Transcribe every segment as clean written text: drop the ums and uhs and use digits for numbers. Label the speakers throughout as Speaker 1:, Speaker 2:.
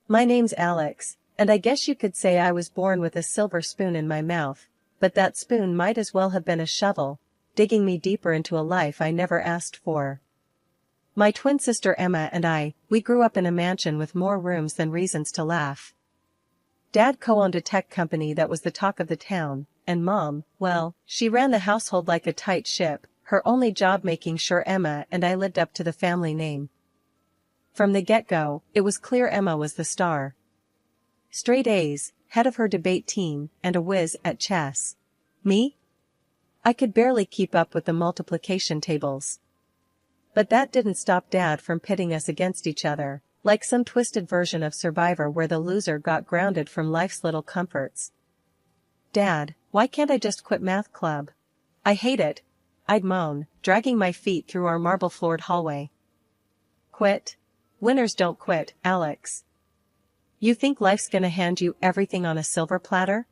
Speaker 1: My name's Alex, and I guess you could say I was born with a silver spoon in my mouth, but that spoon might as well have been a shovel, digging me deeper into a life I never asked for. My twin sister Emma and we grew up in a mansion with more rooms than reasons to laugh. Dad co-owned a tech company that was the talk of the town, and Mom, well, she ran the household like a tight ship, her only job making sure Emma and I lived up to the family name. From the get-go, it was clear Emma was the star. Straight A's, head of her debate team, and a whiz at chess. Me? I could barely keep up with the multiplication tables. But that didn't stop Dad from pitting us against each other, like some twisted version of Survivor where the loser got grounded from life's little comforts. Dad, why can't I just quit math club? I hate it, I'd moan, dragging my feet through our marble-floored hallway. Quit? Winners don't quit, Alex. You think life's gonna hand you everything on a silver platter?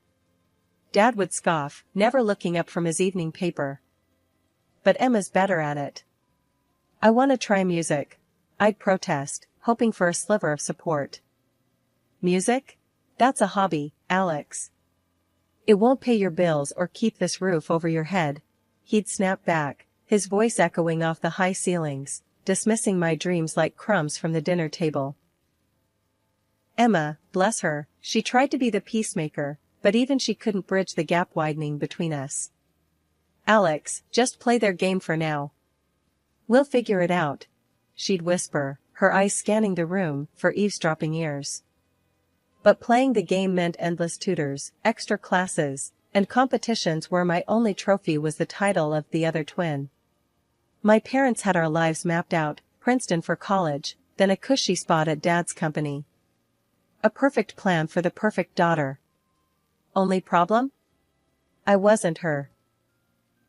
Speaker 1: Dad would scoff, never looking up from his evening paper. But Emma's better at it. I wanna try music, I'd protest, hoping for a sliver of support. Music? That's a hobby, Alex. It won't pay your bills or keep this roof over your head, he'd snap back, his voice echoing off the high ceilings, dismissing my dreams like crumbs from the dinner table. Emma, bless her, she tried to be the peacemaker, but even she couldn't bridge the gap widening between us. Alex, just play their game for now. We'll figure it out, she'd whisper, her eyes scanning the room for eavesdropping ears. But playing the game meant endless tutors, extra classes, and competitions where my only trophy was the title of the other twin. My parents had our lives mapped out, Princeton for college, then a cushy spot at Dad's company. A perfect plan for the perfect daughter. Only problem? I wasn't her.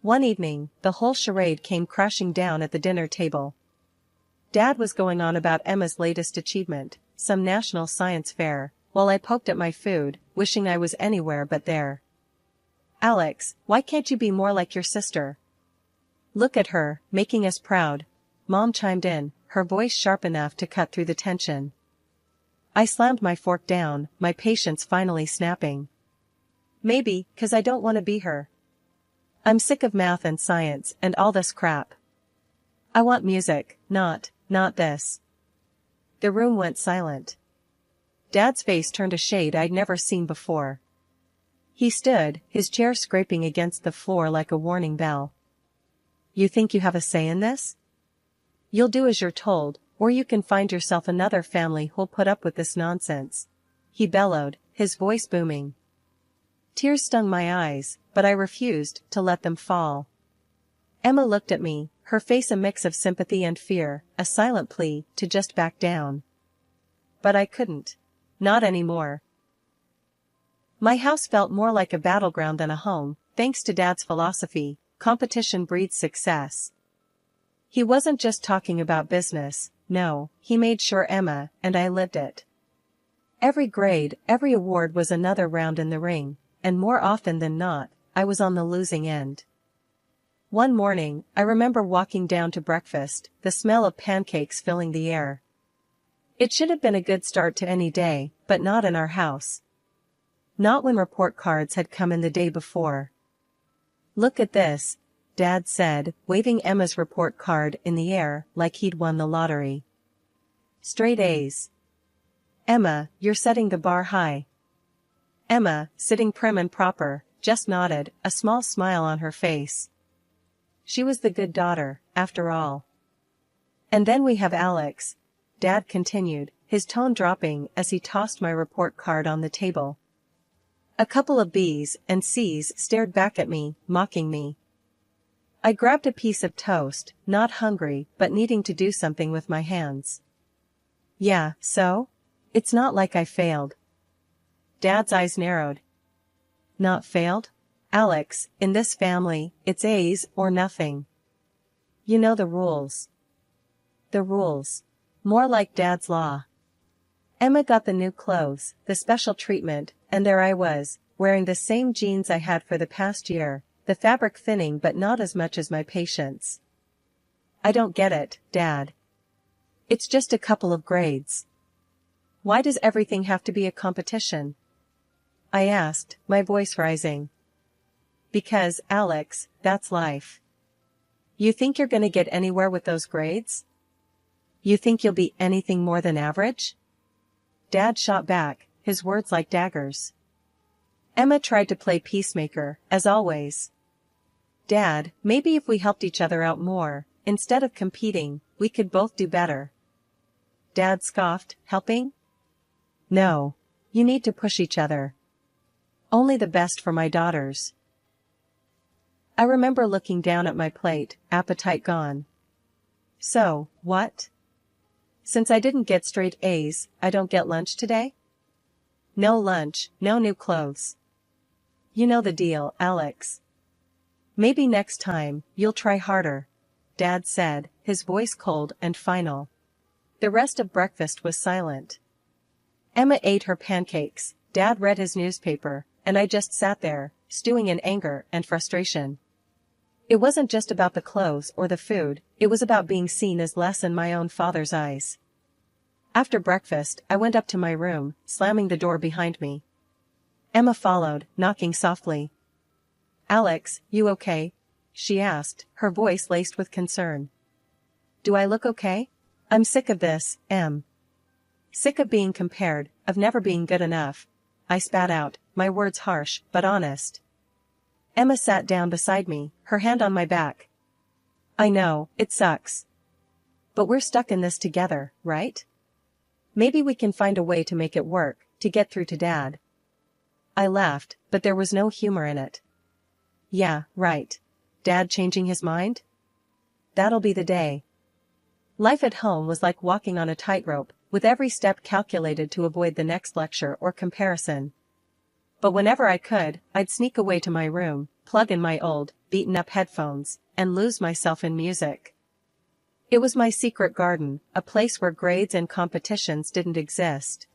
Speaker 1: One evening, the whole charade came crashing down at the dinner table. Dad was going on about Emma's latest achievement, some national science fair, while I poked at my food, wishing I was anywhere but there. Alex, why can't you be more like your sister? Look at her, making us proud, Mom chimed in, her voice sharp enough to cut through the tension. I slammed my fork down, my patience finally snapping. Maybe, 'cause I don't want to be her. I'm sick of math and science and all this crap. I want music, not this. The room went silent. Dad's face turned a shade I'd never seen before. He stood, his chair scraping against the floor like a warning bell. You think you have a say in this? You'll do as you're told, or you can find yourself another family who'll put up with this nonsense, he bellowed, his voice booming. Tears stung my eyes, but I refused to let them fall. Emma looked at me, her face a mix of sympathy and fear, a silent plea to just back down. But I couldn't. Not anymore. My house felt more like a battleground than a home, thanks to Dad's philosophy, competition breeds success. He wasn't just talking about business, no, he made sure Emma and I lived it. Every grade, every award was another round in the ring, and more often than not, I was on the losing end. One morning, I remember walking down to breakfast, the smell of pancakes filling the air. It should have been a good start to any day, but not in our house. Not when report cards had come in the day before. Look at this, Dad said, waving Emma's report card in the air like he'd won the lottery. Straight A's. Emma, you're setting the bar high. Emma, sitting prim and proper, just nodded, a small smile on her face. She was the good daughter, after all. And then we have Alex, Dad continued, his tone dropping as he tossed my report card on the table. A couple of B's and C's stared back at me, mocking me. I grabbed a piece of toast, not hungry but needing to do something with my hands. Yeah, so? It's not like I failed. Dad's eyes narrowed. Not failed? Alex, in this family, it's A's or nothing. You know the rules. The rules. More like Dad's law. Emma got the new clothes, the special treatment, and there I was, wearing the same jeans I had for the past year, the fabric thinning but not as much as my patience. I don't get it, Dad. It's just a couple of grades. Why does everything have to be a competition? I asked, my voice rising. Because, Alex, that's life. You think you're gonna get anywhere with those grades? You think you'll be anything more than average? Dad shot back, his words like daggers. Emma tried to play peacemaker, as always. Dad, maybe if we helped each other out more, instead of competing, we could both do better. Dad scoffed, helping? No. You need to push each other. Only the best for my daughters. I remember looking down at my plate, appetite gone. So, what? Since I didn't get straight A's, I don't get lunch today? No lunch, no new clothes. You know the deal, Alex. Maybe next time, you'll try harder, Dad said, his voice cold and final. The rest of breakfast was silent. Emma ate her pancakes, Dad read his newspaper, and I just sat there, stewing in anger and frustration. It wasn't just about the clothes or the food, it was about being seen as less in my own father's eyes. After breakfast, I went up to my room, slamming the door behind me. Emma followed, knocking softly. Alex, you okay? She asked, her voice laced with concern. Do I look okay? I'm sick of this, Em. Sick of being compared, of never being good enough. I spat out, my words harsh, but honest. Emma sat down beside me, her hand on my back. I know, it sucks. But we're stuck in this together, right? Maybe we can find a way to make it work, to get through to Dad. I laughed, but there was no humor in it. Yeah, right. Dad changing his mind? That'll be the day. Life at home was like walking on a tightrope, with every step calculated to avoid the next lecture or comparison. But whenever I could, I'd sneak away to my room, plug in my old, beaten-up headphones, and lose myself in music. It was my secret garden, a place where grades and competitions didn't exist.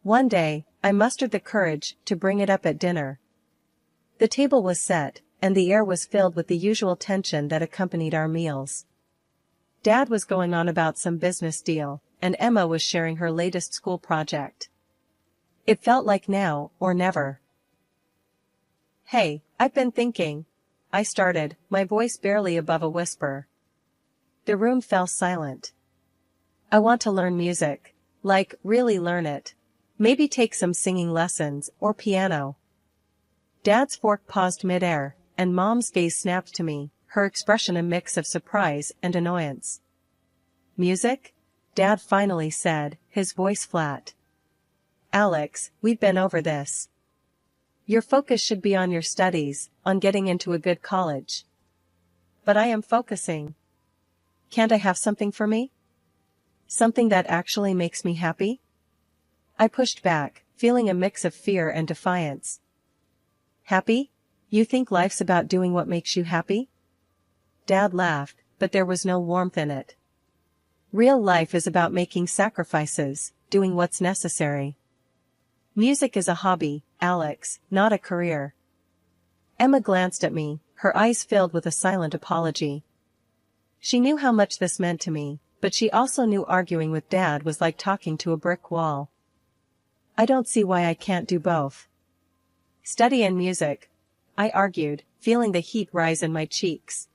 Speaker 1: One day, I mustered the courage to bring it up at dinner. The table was set, and the air was filled with the usual tension that accompanied our meals. Dad was going on about some business deal, and Emma was sharing her latest school project. It felt like now or never. Hey, I've been thinking, I started, my voice barely above a whisper. The room fell silent. I want to learn music. Like, really learn it. Maybe take some singing lessons, or piano. Dad's fork paused midair, and Mom's gaze snapped to me, her expression a mix of surprise and annoyance. Music? Dad finally said, his voice flat. Alex, we've been over this. Your focus should be on your studies, on getting into a good college. But I am focusing. Can't I have something for me? Something that actually makes me happy? I pushed back, feeling a mix of fear and defiance. Happy? You think life's about doing what makes you happy? Dad laughed, but there was no warmth in it. Real life is about making sacrifices, doing what's necessary. Music is a hobby, Alex, not a career. Emma glanced at me, her eyes filled with a silent apology. She knew how much this meant to me, but she also knew arguing with Dad was like talking to a brick wall. I don't see why I can't do both. Study and music, I argued, feeling the heat rise in my cheeks.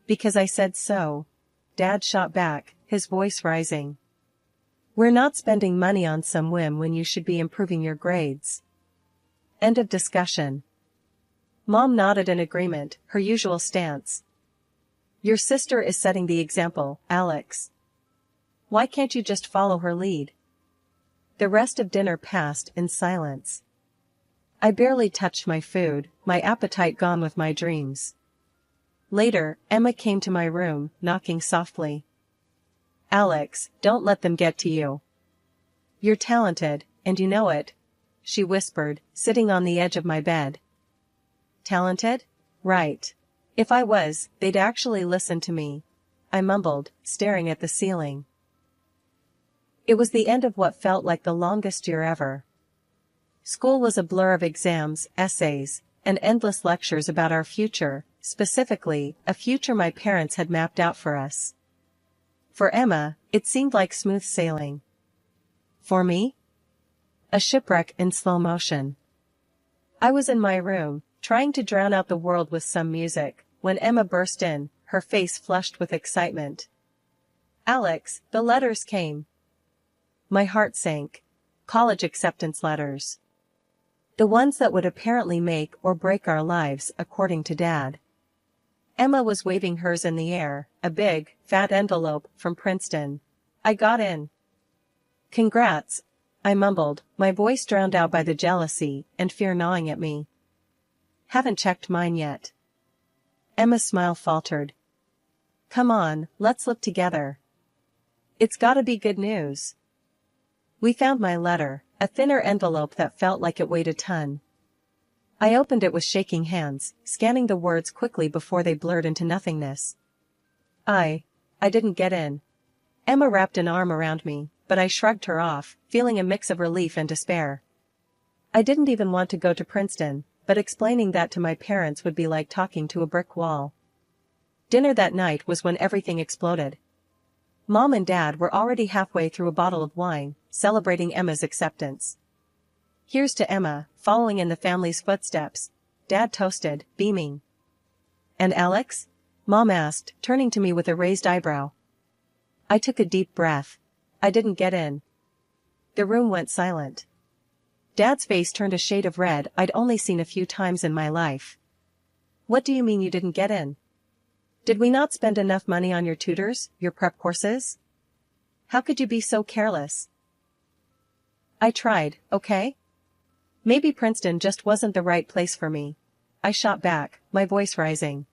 Speaker 1: Because I said so, Dad shot back, his voice rising. We're not spending money on some whim when you should be improving your grades. End of discussion. Mom nodded in agreement, her usual stance. Your sister is setting the example, Alex. Why can't you just follow her lead? The rest of dinner passed in silence. I barely touched my food, my appetite gone with my dreams. Later, Emma came to my room, knocking softly. Alex, don't let them get to you. You're talented, and you know it, she whispered, sitting on the edge of my bed. Talented? Right. If I was, they'd actually listen to me, I mumbled, staring at the ceiling. It was the end of what felt like the longest year ever. School was a blur of exams, essays, and endless lectures about our future, specifically, a future my parents had mapped out for us. For Emma, it seemed like smooth sailing. For me? A shipwreck in slow motion. I was in my room, trying to drown out the world with some music, when Emma burst in, her face flushed with excitement. "Alex, the letters came." My heart sank. College acceptance letters. The ones that would apparently make or break our lives, according to Dad. Emma was waving hers in the air, a big, fat envelope from Princeton. I got in. "Congrats," I mumbled, my voice drowned out by the jealousy and fear gnawing at me. "Haven't checked mine yet." Emma's smile faltered. "Come on, let's look together. It's gotta be good news." We found my letter, a thinner envelope that felt like it weighed a ton. I opened it with shaking hands, scanning the words quickly before they blurred into nothingness. I didn't get in." Emma wrapped an arm around me, but I shrugged her off, feeling a mix of relief and despair. I didn't even want to go to Princeton, but explaining that to my parents would be like talking to a brick wall. Dinner that night was when everything exploded. Mom and Dad were already halfway through a bottle of wine, celebrating Emma's acceptance. "Here's to Emma, following in the family's footsteps," Dad toasted, beaming. "And Alex?" Mom asked, turning to me with a raised eyebrow. I took a deep breath. I didn't get in. The room went silent. Dad's face turned a shade of red I'd only seen a few times in my life. "What do you mean you didn't get in? Did we not spend enough money on your tutors, your prep courses? How could you be so careless?" "I tried, okay? Maybe Princeton just wasn't the right place for me," I shot back, my voice rising.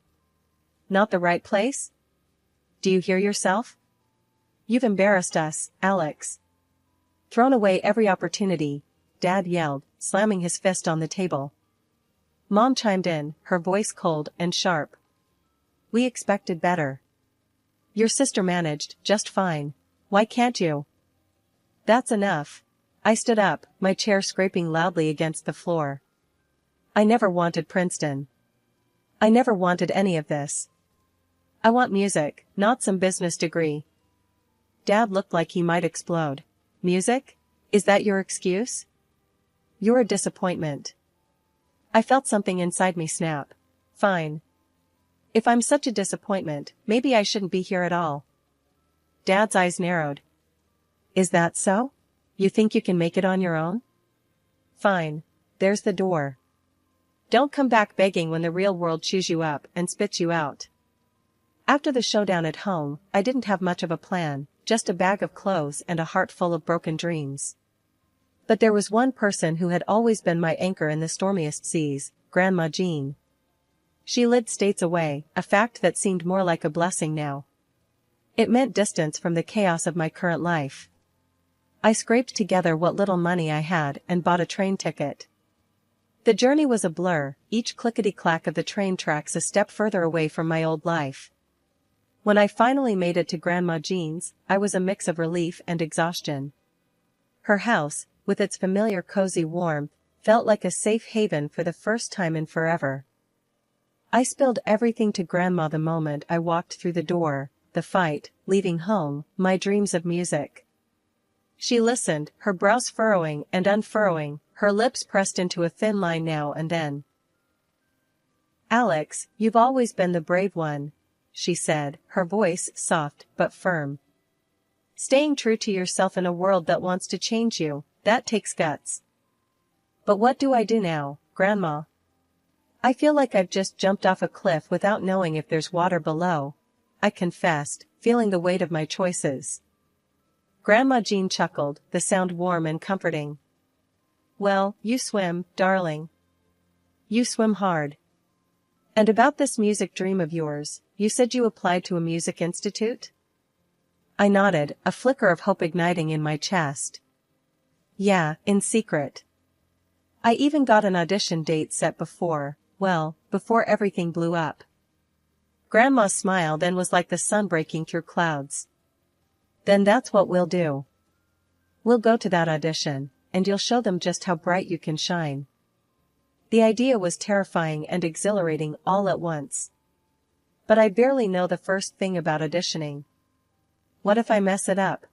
Speaker 1: "Not the right place? Do you hear yourself? You've embarrassed us, Alex." "Thrown away every opportunity," Dad yelled, slamming his fist on the table. Mom chimed in, her voice cold and sharp. "We expected better. Your sister managed just fine. Why can't you?" "That's enough." I stood up, my chair scraping loudly against the floor. I never wanted Princeton. I never wanted any of this. I want music, not some business degree. Dad looked like he might explode. "Music? Is that your excuse? You're a disappointment." I felt something inside me snap. "Fine. If I'm such a disappointment, maybe I shouldn't be here at all." Dad's eyes narrowed. "Is that so? You think you can make it on your own? Fine. There's the door. Don't come back begging when the real world chews you up and spits you out." After the showdown at home, I didn't have much of a plan, just a bag of clothes and a heart full of broken dreams. But there was one person who had always been my anchor in the stormiest seas, Grandma Jean. She lived states away, a fact that seemed more like a blessing now. It meant distance from the chaos of my current life. I scraped together what little money I had and bought a train ticket. The journey was a blur, each clickety-clack of the train tracks a step further away from my old life. When I finally made it to Grandma Jean's, I was a mix of relief and exhaustion. Her house, with its familiar cozy warmth, felt like a safe haven for the first time in forever. I spilled everything to Grandma the moment I walked through the door, the fight, leaving home, my dreams of music. She listened, her brows furrowing and unfurrowing, her lips pressed into a thin line now and then. "Alex, you've always been the brave one," she said, her voice soft but firm. "Staying true to yourself in a world that wants to change you, that takes guts." "But what do I do now, Grandma? I feel like I've just jumped off a cliff without knowing if there's water below," I confessed, feeling the weight of my choices. Grandma Jean chuckled, the sound warm and comforting. "Well, you swim, darling. You swim hard. And about this music dream of yours, you said you applied to a music institute?" I nodded, a flicker of hope igniting in my chest. "Yeah, in secret. I even got an audition date set before everything blew up." Grandma's smile then was like the sun breaking through clouds. "Then that's what we'll do. We'll go to that audition, and you'll show them just how bright you can shine." The idea was terrifying and exhilarating all at once. But I barely know the first thing about auditioning. What if I mess it up?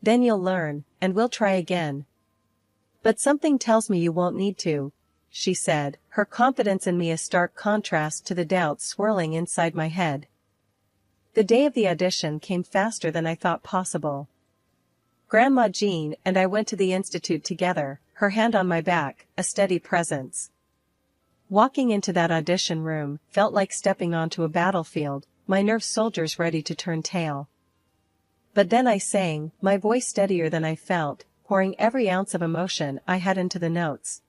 Speaker 1: "Then you'll learn," and we'll try again. But something tells me you won't need to, she said, her confidence in me a stark contrast to the doubts swirling inside my head. The day of the audition came faster than I thought possible. Grandma Jean and I went to the institute together, her hand on my back, a steady presence. Walking into that audition room felt like stepping onto a battlefield, my nerve soldiers ready to turn tail. But then I sang, my voice steadier than I felt, pouring every ounce of emotion I had into the notes.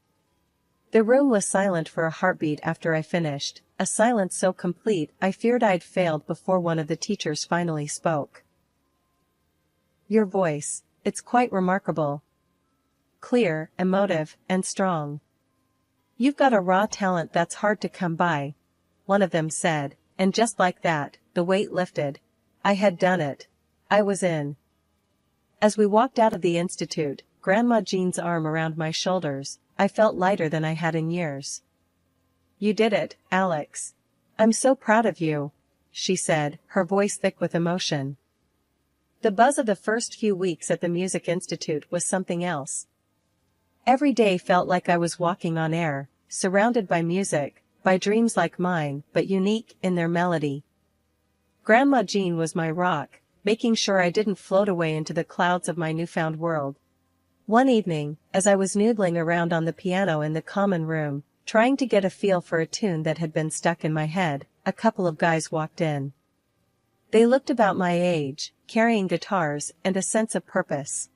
Speaker 1: The room was silent for a heartbeat after I finished, a silence so complete I feared I'd failed before one of the teachers finally spoke. Your voice, it's quite remarkable. Clear, emotive, and strong. You've got a raw talent that's hard to come by, one of them said, and just like that, the weight lifted. I had done it. I was in. As we walked out of the institute, Grandma Jean's arm around my shoulders, I felt lighter than I had in years. You did it, Alex. I'm so proud of you, she said, her voice thick with emotion. The buzz of the first few weeks at the Music Institute was something else. Every day felt like I was walking on air, surrounded by music, by dreams like mine, but unique in their melody. Grandma Jean was my rock, making sure I didn't float away into the clouds of my newfound world. One evening, as I was noodling around on the piano in the common room, trying to get a feel for a tune that had been stuck in my head, a couple of guys walked in. They looked about my age, carrying guitars and a sense of purpose.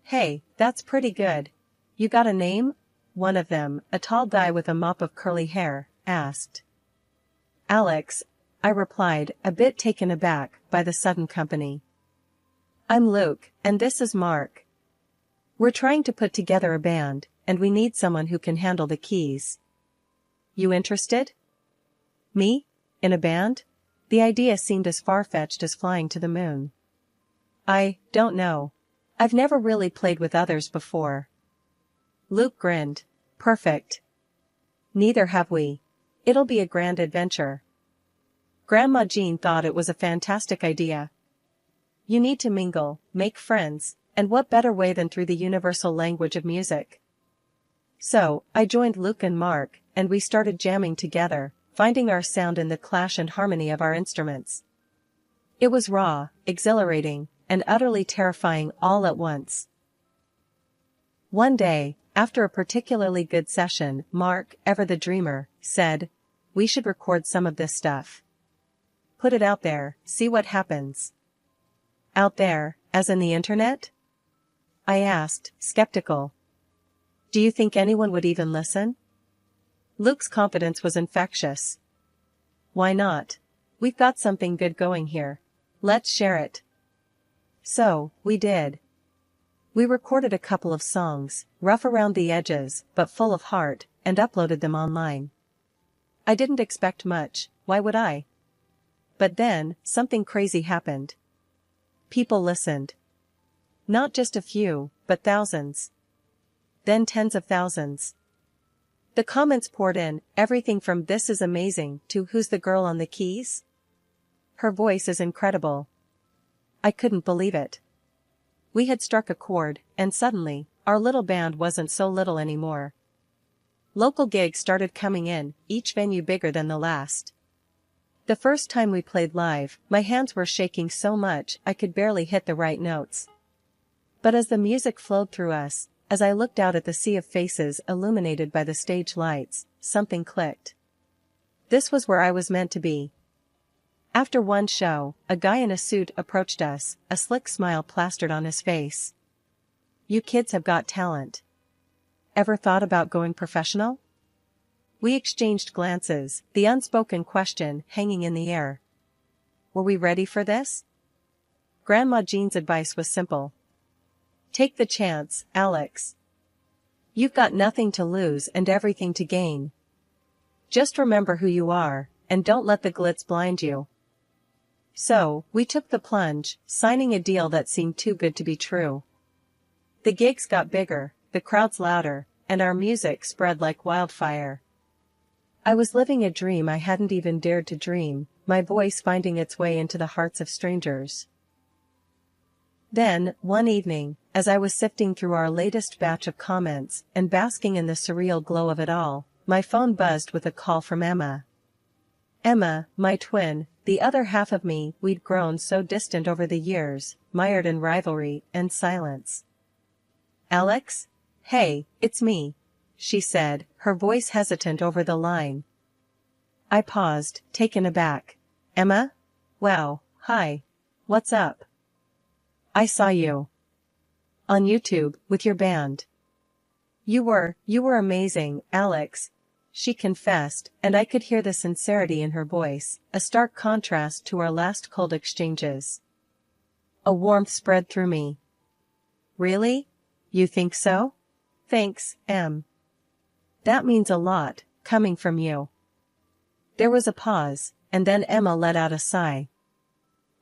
Speaker 1: Hey, that's pretty good. You got a name? One of them, a tall guy with a mop of curly hair, asked. Alex, I replied, a bit taken aback by the sudden company. I'm Luke, and this is Mark. We're trying to put together a band, and we need someone who can handle the keys. You interested? Me? In a band? The idea seemed as far-fetched as flying to the moon. I don't know. I've never really played with others before. Luke grinned. Perfect. Neither have we. It'll be a grand adventure. Grandma Jean thought it was a fantastic idea. You need to mingle, make friends, and what better way than through the universal language of music? So, I joined Luke and Mark, and we started jamming together, finding our sound in the clash and harmony of our instruments. It was raw, exhilarating, and utterly terrifying all at once. One day, after a particularly good session, Mark, ever the dreamer, said, "We should record some of this stuff. Put it out there, see what happens." Out there, as in the internet? I asked, skeptical. Do you think anyone would even listen? Luke's confidence was infectious. Why not? We've got something good going here. Let's share it. So, we did. We recorded a couple of songs, rough around the edges, but full of heart, and uploaded them online. I didn't expect much, why would I? But then, something crazy happened. People listened. Not just a few, but thousands. Then tens of thousands. The comments poured in, everything from "this is amazing" to "who's the girl on the keys? Her voice is incredible." I couldn't believe it. We had struck a chord, and suddenly, our little band wasn't so little anymore. Local gigs started coming in, each venue bigger than the last. The first time we played live, my hands were shaking so much I could barely hit the right notes. But as the music flowed through us, as I looked out at the sea of faces illuminated by the stage lights, something clicked. This was where I was meant to be. After one show, a guy in a suit approached us, a slick smile plastered on his face. "You kids have got talent. Ever thought about going professional?" We exchanged glances, the unspoken question hanging in the air. Were we ready for this? Grandma Jean's advice was simple. Take the chance, Alex. You've got nothing to lose and everything to gain. Just remember who you are, and don't let the glitz blind you. So, we took the plunge, signing a deal that seemed too good to be true. The gigs got bigger, the crowds louder, and our music spread like wildfire. I was living a dream I hadn't even dared to dream, my voice finding its way into the hearts of strangers. Then, one evening, as I was sifting through our latest batch of comments and basking in the surreal glow of it all, my phone buzzed with a call from Emma. Emma, my twin, the other half of me. We'd grown so distant over the years, mired in rivalry and silence. Alex? Hey, it's me, she said, her voice hesitant over the line. I paused, taken aback. Emma? Wow, hi. What's up? I saw you on YouTube, with your band. You were amazing, Alex, she confessed, and I could hear the sincerity in her voice, a stark contrast to our last cold exchanges. A warmth spread through me. Really? You think so? Thanks, Em. That means a lot, coming from you. There was a pause, and then Emma let out a sigh.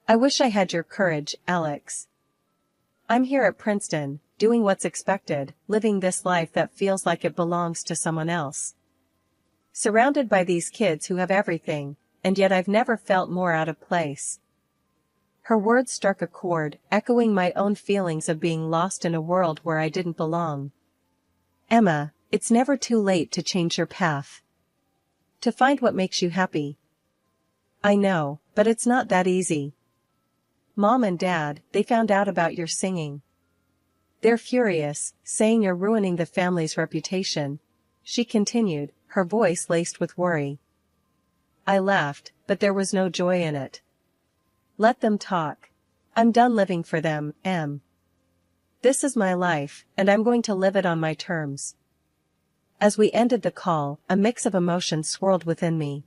Speaker 1: I wish I had your courage, Alex. I'm here at Princeton, doing what's expected, living this life that feels like it belongs to someone else. Surrounded by these kids who have everything, and yet I've never felt more out of place. Her words struck a chord, echoing my own feelings of being lost in a world where I didn't belong. Emma, it's never too late to change your path. To find what makes you happy. I know, but it's not that easy. Mom and Dad, they found out about your singing. They're furious, saying you're ruining the family's reputation, she continued, her voice laced with worry. I laughed, but there was no joy in it. Let them talk. I'm done living for them, Em. This is my life, and I'm going to live it on my terms. As we ended the call, a mix of emotions swirled within me.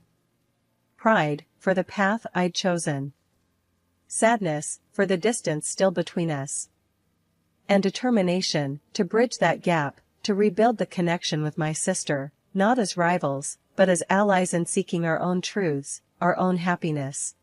Speaker 1: Pride, for the path I'd chosen. Sadness, for the distance still between us. And determination, to bridge that gap, to rebuild the connection with my sister, not as rivals, but as allies in seeking our own truths, our own happiness.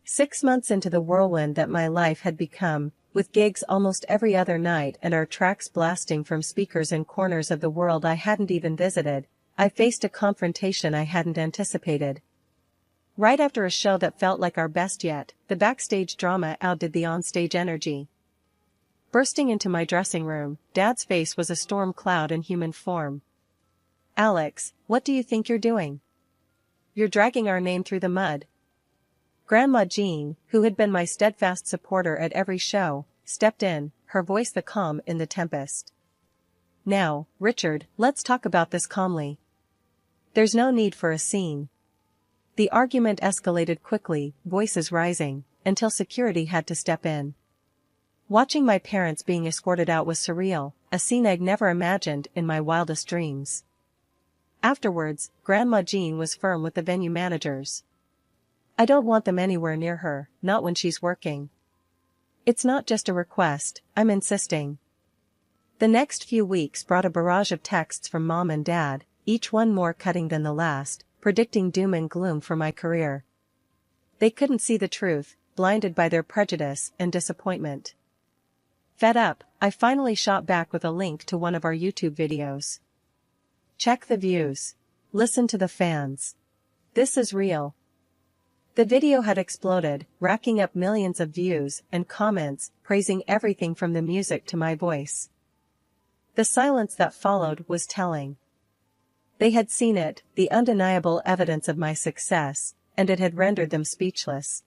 Speaker 1: 6 months into the whirlwind that my life had become, with gigs almost every other night and our tracks blasting from speakers in corners of the world I hadn't even visited, I faced a confrontation I hadn't anticipated. Right after a show that felt like our best yet, the backstage drama outdid the onstage energy. Bursting into my dressing room, Dad's face was a storm cloud in human form. Alex, what do you think you're doing? You're dragging our name through the mud. Grandma Jean, who had been my steadfast supporter at every show, stepped in, her voice the calm in the tempest. Now, Richard, let's talk about this calmly. There's no need for a scene. The argument escalated quickly, voices rising, until security had to step in. Watching my parents being escorted out was surreal, a scene I'd never imagined in my wildest dreams. Afterwards, Grandma Jean was firm with the venue managers. I don't want them anywhere near her, not when she's working. It's not just a request, I'm insisting. The next few weeks brought a barrage of texts from Mom and Dad, each one more cutting than the last, predicting doom and gloom for my career. They couldn't see the truth, blinded by their prejudice and disappointment. Fed up, I finally shot back with a link to one of our YouTube videos. Check the views. Listen to the fans. This is real. The video had exploded, racking up millions of views and comments, praising everything from the music to my voice. The silence that followed was telling. They had seen it, the undeniable evidence of my success, and it had rendered them speechless.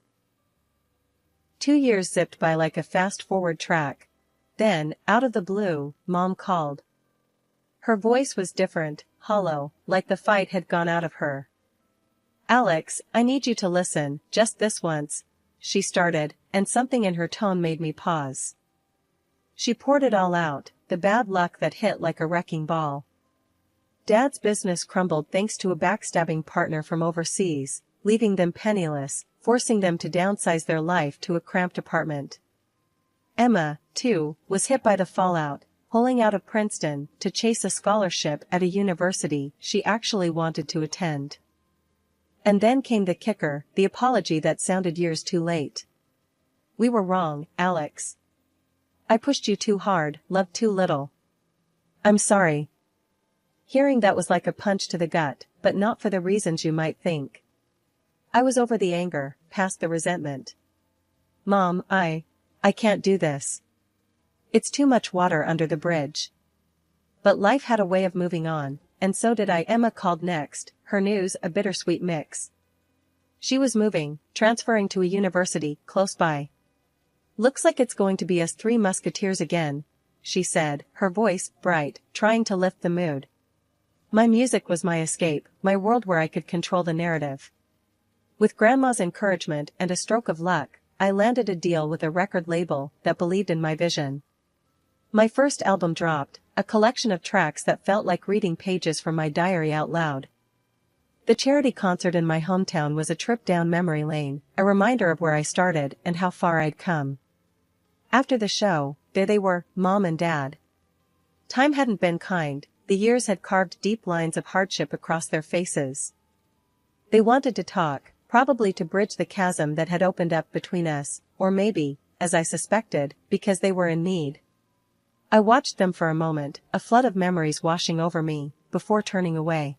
Speaker 1: 2 years zipped by like a fast-forward track. Then, out of the blue, Mom called. Her voice was different, hollow, like the fight had gone out of her. Alex, I need you to listen, just this once, she started, and something in her tone made me pause. She poured it all out, the bad luck that hit like a wrecking ball. Dad's business crumbled thanks to a backstabbing partner from overseas, leaving them penniless, forcing them to downsize their life to a cramped apartment. Emma, too, was hit by the fallout, pulling out of Princeton to chase a scholarship at a university she actually wanted to attend. And then came the kicker, the apology that sounded years too late. We were wrong, Alex. I pushed you too hard, loved too little. I'm sorry. Hearing that was like a punch to the gut, but not for the reasons you might think. I was over the anger, past the resentment. Mom, I I can't do this. It's too much water under the bridge. But life had a way of moving on, and so did I. Emma called next, her news a bittersweet mix. She was moving, transferring to a university close by. Looks like it's going to be us Three Musketeers again, she said, her voice bright, trying to lift the mood. My music was my escape, my world where I could control the narrative. With Grandma's encouragement and a stroke of luck, I landed a deal with a record label that believed in my vision. My first album dropped, a collection of tracks that felt like reading pages from my diary out loud. The charity concert in my hometown was a trip down memory lane, a reminder of where I started and how far I'd come. After the show, there they were, Mom and Dad. Time hadn't been kind, the years had carved deep lines of hardship across their faces. They wanted to talk, probably to bridge the chasm that had opened up between us, or maybe, as I suspected, because they were in need. I watched them for a moment, a flood of memories washing over me, before turning away.